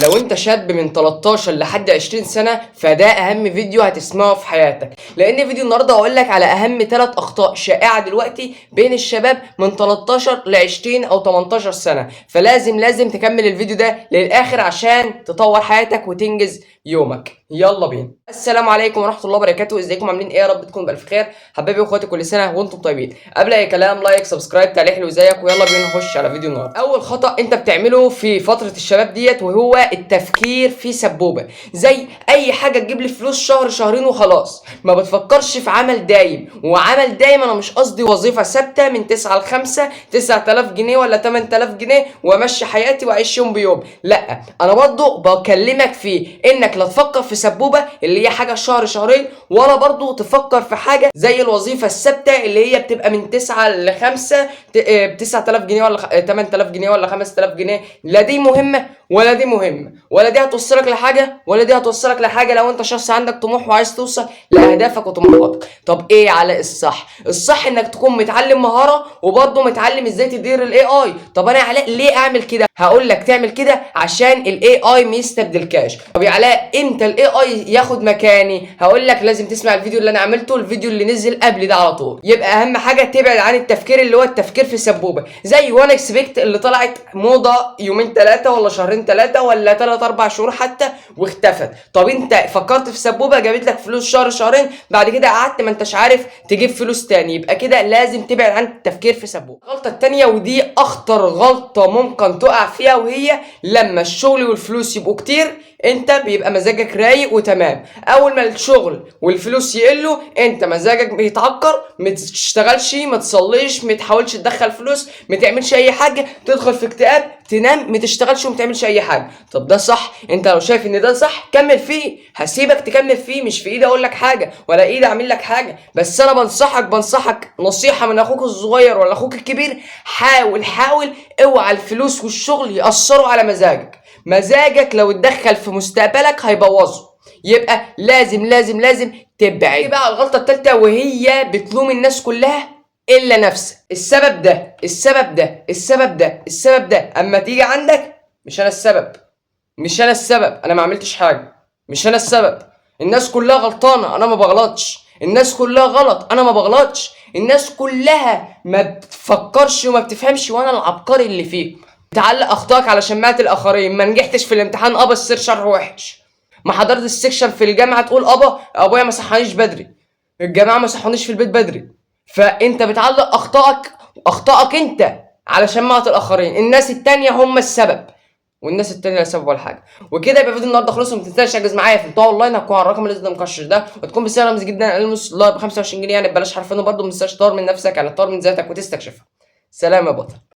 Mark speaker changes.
Speaker 1: لو انت شاب من 13 لحد 20 سنة فده اهم فيديو هتسمعه في حياتك، لان فيديو النهارده هقول لك على اهم 3 اخطاء شائعة دلوقتي بين الشباب من 13 ل 20 او 18 سنة. فلازم تكمل الفيديو ده للاخر عشان تطور حياتك وتنجز يومك. يلا بينا. السلام عليكم ورحمة الله وبركاته، ازيكم عاملين ايه؟ يا رب تكونوا بالف خير. حبايبي واخواتي كل سنة وانتم طيبين. قبل اي كلام لايك سبسكرايب تعليق حلو زيك، ويلا بينا نخش على فيديو النهارده. اول خطأ انت بتعمله في فترة الشباب ديت وهو التفكير في سبوبة، زي اي حاجة تجيب لي فلوس شهر شهرين وخلاص. ما بتفكرش في عمل دايم، وعمل دايم انا مش قصدي وظيفة ثابتة من 9 ل 5 9000 جنيه ولا 8000 جنيه وامشي حياتي واعيش يوم بيوم. لا، انا برضو بكلمك في انك لا تفكر في سبوبة اللي هي حاجة شهر شهرين، ولا برضو تفكر في حاجة زي الوظيفة الثابتة اللي هي بتبقى من 9 ل 5 ب 9000 جنيه ولا 8000 جنيه ولا 5000 جنيه. لا دي مهمة ولا دي مهمة، ولا دي هتوصلك لحاجة ولا دي هتوصلك لحاجة لو انت شخص عندك طموح وعايز توصل لاهدافك وطموحاتك. طب ايه على الصح؟ الصح انك تكون متعلم مهارة وبرضه متعلم ازاي تدير الاي اي. طب انا يا علاء ليه اعمل كده؟ هقول لك تعمل كده عشان الاي اي ما يستبدلكاش. طب يا علاء امتى الاي اي ياخد مكاني؟ هقول لك لازم تسمع الفيديو اللي انا عملته، الفيديو اللي نزل قبل ده على طول. يبقى اهم حاجة تبعد عن التفكير اللي هو التفكير في السبوبة، زي وان اكسبكت اللي طلعت موضة يومين 3 ولا شهرين 3 ولا 3 4 شهور حتى واختفت. طب انت فكرت في سبوبة جابت لك فلوس شهر شهرين، بعد كده قعدت ما انتش عارف تجيب فلوس تاني. يبقى كده لازم تبعد عن التفكير في سبوبة. الغلطة التانية ودي اخطر غلطة ممكن تقع فيها، وهي لما الشغل والفلوس يبقوا كتير انت بيبقى مزاجك رايق وتمام. اول ما الشغل والفلوس يقلوا انت مزاجك بيتعكر، ما تشتغلش، ما تصليش، ما تحاولش تدخل فلوس، ما تعملش اي حاجه، تدخل في اكتئاب، تنام، ما تشتغلش وما تعملش اي حاجه. طب ده صح؟ انت لو شايف ان ده صح كمل فيه، هسيبك تكمل فيه، مش في ايدي اقول لك حاجه ولا ايدي اعمل لك حاجه، بس انا بنصحك نصيحه من اخوك الصغير ولا اخوك الكبير. حاول اوعى الفلوس والشغل ياثروا على مزاجك لو اتدخل في مستقبلك هيبوظه. يبقى لازم تبعد. ايه بقى الغلطه الثالثه؟ وهي بتلوم الناس كلها الا نفسك. السبب ده اما تيجي عندك مش انا السبب، انا ما عملتش حاجه، مش انا السبب. الناس كلها غلطانه انا ما بغلطش، الناس كلها غلط انا ما بغلطش، الناس كلها ما بتفكرش وما بتفهمش وانا العبقري اللي فيك. تعلق اخطائك على شماعة الاخرين. ما نجحتش في الامتحان ابا السير شرح وحش، ما حضرت السكشن في الجامعه تقول ابويا ما صحانيش بدري، الجماعه ما صحونيش في البيت بدري. فانت بتعلق اخطائك انت على شماعة الاخرين. الناس التانية هم السبب، والناس التانية لا سبب ولا حاجه. وكده يبقى فيديو النهارده خلص. وما تنساش تحجز معايا في بتوع اونلاين، هتكون على الرقم اللي ده مكشر ده، وتكون بسعر رمزي جدا المس ب 25 جنيه يعني ببلاش حرفيا. وبرده ما تنساش تطور من نفسك، يعني تطور من ذاتك وتستكشفها. سلام يا بطل.